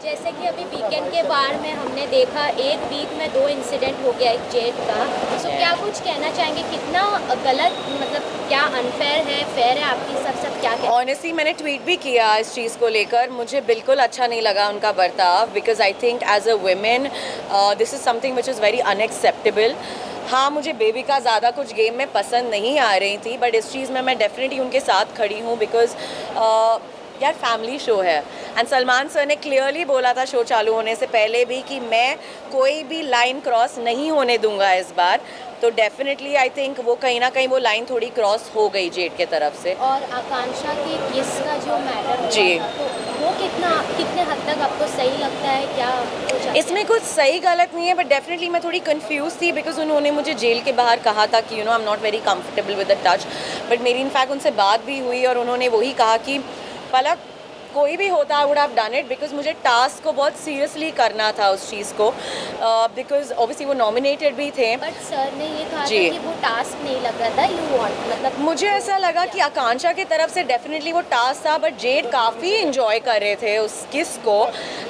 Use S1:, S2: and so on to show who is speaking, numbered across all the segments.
S1: जैसे कि अभी वीकेंड के बार में हमने देखा एक वीक में 2 इंसिडेंट हो गया एक जेट का। तो क्या कुछ कहना चाहेंगे कितना गलत, मतलब क्या अनफेयर है, फेयर है, आपकी सब क्या कहते हैं?
S2: ऑनेस्टली मैंने ट्वीट भी किया इस चीज़ को लेकर, मुझे बिल्कुल अच्छा नहीं लगा उनका बर्ताव, because I think as a women this is something which is very unacceptable. हाँ, मुझे बेबी का ज़्यादा कुछ गेम में पसंद नहीं आ रही थी, बट इस चीज़ में मैं डेफिनेटली उनके साथ खड़ी हूँ, बिकॉज यार फैमिली शो है एंड सलमान सर ने क्लियरली बोला था शो चालू होने से पहले भी कि मैं कोई भी लाइन क्रॉस नहीं होने दूंगा इस बार। तो डेफिनेटली आई थिंक वो कहीं ना कहीं वो लाइन थोड़ी क्रॉस हो गई जेट के तरफ से।
S1: और आकांक्षा की किस का जो मैटर
S2: जी।
S1: तो वो कितने हद तक आपको सही लगता है, क्या कुछ
S2: इसमें कुछ सही गलत नहीं है, बट डेफिनेटली मैं थोड़ी कंफ्यूज थी बिकॉज उन्होंने मुझे जेल के बाहर कहा था कि I am not very comfortable with the touch, but मेरी इनफैक्ट उनसे बात भी हुई और उन्होंने वही कहा कि पलक कोई भी होता I would have done it, because मुझे टास्क को बहुत सीरियसली करना था उस चीज़ को, बिकॉज ऑब्वियसली वो नॉमिनेटेड भी थे।
S1: बट सर ने ये कहा था
S2: जी।
S1: कि वो टास्क नहीं लग रहा था, यू वांट, मतलब
S2: मुझे ऐसा लगा कि आकांक्षा की तरफ से डेफिनेटली वो टास्क था, बट जेड काफ़ी इंजॉय कर रहे थे उस किस को,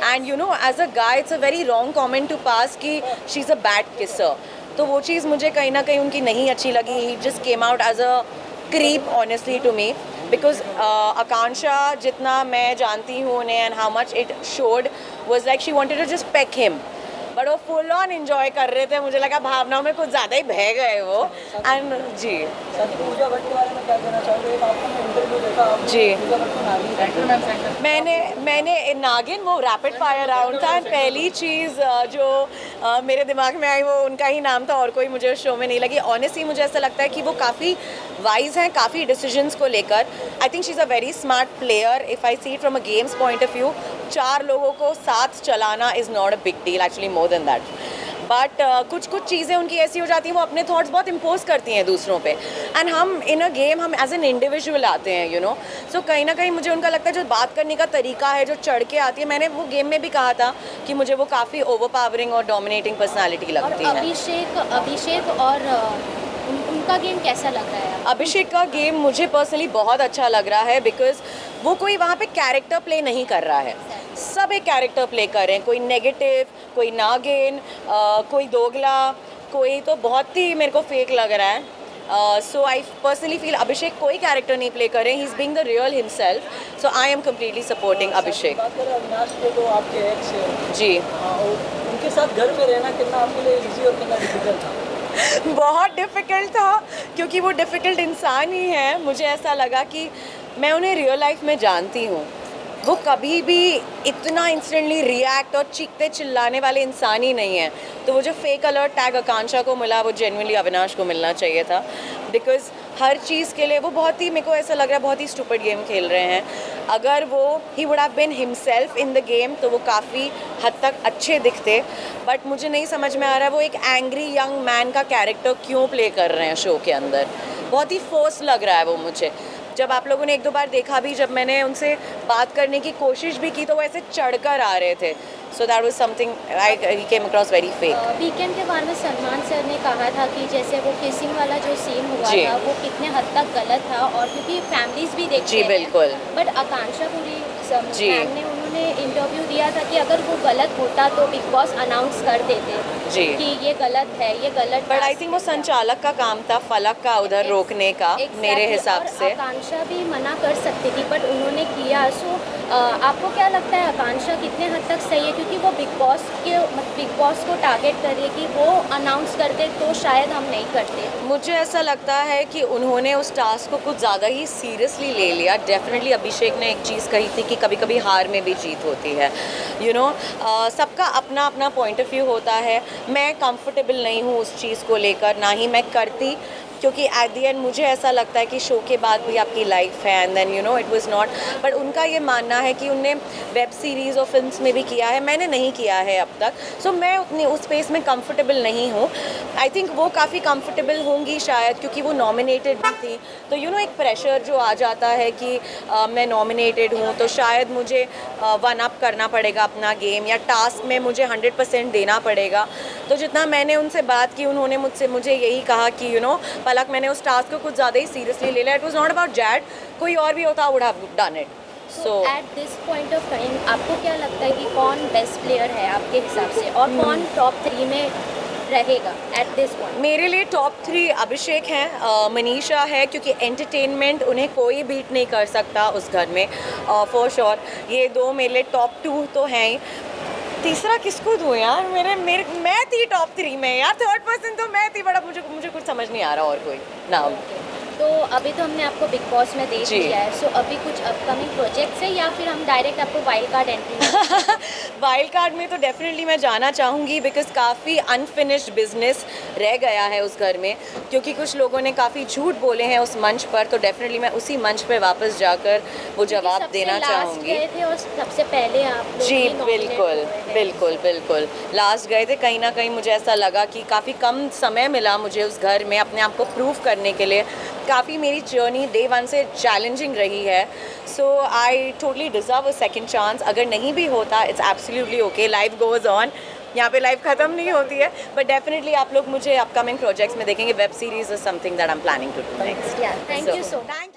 S2: and you know as a guy it's a very wrong comment to pass कि she is a bad kisser. तो वो चीज़ मुझे कहीं ना कहीं उनकी नहीं अच्छी लगी। He just came out as a creep honestly to me, because Akanksha जितना मैं जानती हूँ उन्हें and how much it showed was like she wanted to just peck him, but वो फुल ऑन एंजॉय कर रहे थे। मुझे लगा भावनाओं में कुछ ज़्यादा ही बह गए वो। एंड जी
S3: पूजा भट्ट के बारे में क्या कहना चाहोगे? आपने इंटरव्यू देखा, आपने
S2: जी।
S3: पूजा भट्ट को नागिन
S2: मैंने नागिन वो रैपिड फायर राउंड था एंड पहली चीज़ जो मेरे दिमाग में आई वो उनका ही नाम था और कोई मुझे उस शो में नहीं लगी। ऑनेस्टली मुझे ऐसा लगता है कि वो काफ़ी वाइज हैं काफ़ी डिसीजंस को लेकर। I think she is a very smart player if I see it from a games point of view. 4 लोगों को साथ चलाना is not a big deal, actually more than that. But कुछ चीज़ें उनकी ऐसी हो जाती हैं वो अपने थॉट्स बहुत इम्पोज करती हैं दूसरों पे, एंड हम इन अ गेम हम एज एन इंडिविजुअल आते हैं यू नो। सो कहीं ना कहीं मुझे उनका लगता है जो बात करने का तरीका है, जो चढ़ के आती है, मैंने वो गेम में भी कहा था कि मुझे वो काफ़ी ओवर पावरिंग और डोमिनेटिंग पर्सनालिटी
S1: और
S2: लगती है।
S1: अभिषेक और उनका गेम कैसा लग रहा है आपको?
S2: अभिषेक का गेम मुझे पर्सनली बहुत अच्छा लग रहा है, बिकॉज वो कोई वहाँ पे कैरेक्टर प्ले नहीं कर रहा है, सब एक कैरेक्टर प्ले कर रहे हैं। कोई नेगेटिव, कोई नागिन, कोई दोगला, कोई तो बहुत ही मेरे को फेक लग रहा है। सो आई पर्सनली फील अभिषेक कोई कैरेक्टर नहीं प्ले कर रहे हैं, he is being the real himself. So I am completely supporting Abhishek.
S3: बात करें अविनाश के, तो आपके एक्स हैं।
S2: जी।
S3: और उनके साथ घर में रहना कितना आपके लिए इजी और कितना डिफिकल्ट था?
S2: बहुत डिफ़िकल्ट था, क्योंकि वो डिफ़िकल्ट इंसान ही है। मुझे ऐसा लगा कि मैं उन्हें रियल लाइफ में जानती हूँ, वो कभी भी इतना इंस्टेंटली रिएक्ट और चीखते चिल्लाने वाले इंसान ही नहीं है। तो वो जो फेक अलर्ट टैग आकांक्षा को मिला वो जेन्युइनली अविनाश को मिलना चाहिए था, बिकॉज हर चीज़ के लिए वो बहुत ही, मेरे को ऐसा लग रहा है बहुत ही स्टूपिड गेम खेल रहे हैं। अगर वो he would have been himself in the game तो वो काफ़ी हद तक अच्छे दिखते, बट मुझे नहीं समझ में आ रहा है वो एक एंग्री यंग मैन का कैरेक्टर क्यों प्ले कर रहे हैं शो के अंदर। बहुत ही फोर्स लग रहा है वो मुझे। जब आप लोगों ने 1-2 बार देखा भी, जब मैंने उनसे बात करने की कोशिश भी की तो वो ऐसे चढ़कर आ रहे थे। So that was something I came across very fake.
S1: Weekend के बारे में सलमान सर ने कहा था कि जैसे वो किसिंग वाला जो सीन हुआ
S2: जी।
S1: था वो कितने हद तक गलत था, और क्योंकि फैमिलीज भी देखते
S2: जी,
S1: हैं।
S2: बिल्कुल।
S1: बट आकांक्षा पूरी
S2: जी।
S1: मैम ने उन्होंने इंटरव्यू दिया था कि अगर वो गलत होता तो बिग बॉस अनाउंस कर देते
S2: जी।
S1: कि ये गलत है, ये गलत।
S2: बट आई थिंक वो संचालक का काम था फलक का उधर रोकने का, मेरे हिसाब से।
S1: आकांक्षा भी मना कर सकती थी बट उन्होंने किया। सो आपको क्या लगता है आकांक्षा कितने हद तक सही है, क्योंकि वो बिग बॉस को टारगेट कर रही है कि वो अनाउंस करते तो शायद हम नहीं करते।
S2: मुझे ऐसा लगता है कि उन्होंने उस टास्क को कुछ ज़्यादा ही सीरियसली ले लिया। डेफिनेटली अभिषेक ने एक चीज़ कही थी कि कभी कभी हार में भी जीत होती है, यू नो। सबका अपना अपना पॉइंट ऑफ व्यू होता है। मैं कंफर्टेबल नहीं हूँ उस चीज़ को लेकर, ना ही मैं करती, क्योंकि एट दी एंड मुझे ऐसा लगता है कि शो के बाद भी आपकी लाइफ है and then you know it was not. But उनका ये मानना है कि उनने वेब सीरीज़ और फिल्म्स में भी किया है, मैंने नहीं किया है अब तक। सो मैं उतनी उस स्पेस में कंफर्टेबल नहीं हूँ। आई थिंक वो काफ़ी कंफर्टेबल होंगी शायद, क्योंकि वो नॉमिनेटेड भी थी। तो यू नो एक प्रेशर जो आ जाता है कि मैं नॉमिनेटेड हूँ तो शायद मुझे वन अप करना पड़ेगा अपना गेम, या टास्क में मुझे 100% देना पड़ेगा। तो जितना मैंने उनसे बात की उन्होंने मुझे यही कहा कि यू नो पलक, मैंने उस टास्क को कुछ ज़्यादा ही सीरियसली ले लिया। It was not about Z, कोई और भी होता would have done it. So
S1: at this point of time आपको क्या लगता है कि कौन बेस्ट प्लेयर है आपके हिसाब से और कौन टॉप 3 में रहेगा एट दिस पॉइंट?
S2: मेरे लिए टॉप 3 अभिषेक हैं, मनीषा है, क्योंकि एंटरटेनमेंट उन्हें कोई बीट नहीं कर सकता उस घर में, फॉर श्योर। ये दो मेरे लिए टॉप 2 तो हैं ही। तीसरा किसको दूँ यार? मैं थी टॉप 3 में यार, थर्ड पर्सन तो मैं थी, बड़ा मुझे कुछ समझ नहीं आ रहा और कोई नाम।
S1: तो अभी तो हमने आपको बिग बॉस में देख
S2: जी।
S1: लिया है, सो अभी कुछ अपकमिंग प्रोजेक्ट्स है या फिर हम डायरेक्ट आपको wild card entry?
S2: Wild card में तो डेफिनेटली मैं जाना चाहूँगी, बिकॉज काफ़ी अनफिनिश्ड बिजनेस रह गया है उस घर में, क्योंकि कुछ लोगों ने काफ़ी झूठ बोले हैं उस मंच पर। तो डेफिनेटली मैं उसी मंच पर वापस जाकर वो जवाब देना चाहूँगी।
S1: गए थे और सबसे पहले आप लोग
S2: जी
S1: ही nominate
S2: बिल्कुल
S1: हुए हैं।
S2: बिल्कुल बिल्कुल, लास्ट गए थे। कहीं ना कहीं मुझे ऐसा लगा कि काफ़ी कम समय मिला मुझे उस घर में अपने आप को प्रूव करने के लिए। काफ़ी मेरी जर्नी डे 1 से चैलेंजिंग रही है, so I totally deserve a second chance. अगर नहीं भी होता, it's absolutely okay, life goes on. यहाँ पे लाइफ ख़त्म नहीं होती है, बट डेफिनेटली आप लोग मुझे अपकमिंग प्रोजेक्ट्स में देखेंगे। Web series is something that I am planning to do next.
S1: Yeah, thank you so much.
S2: Thank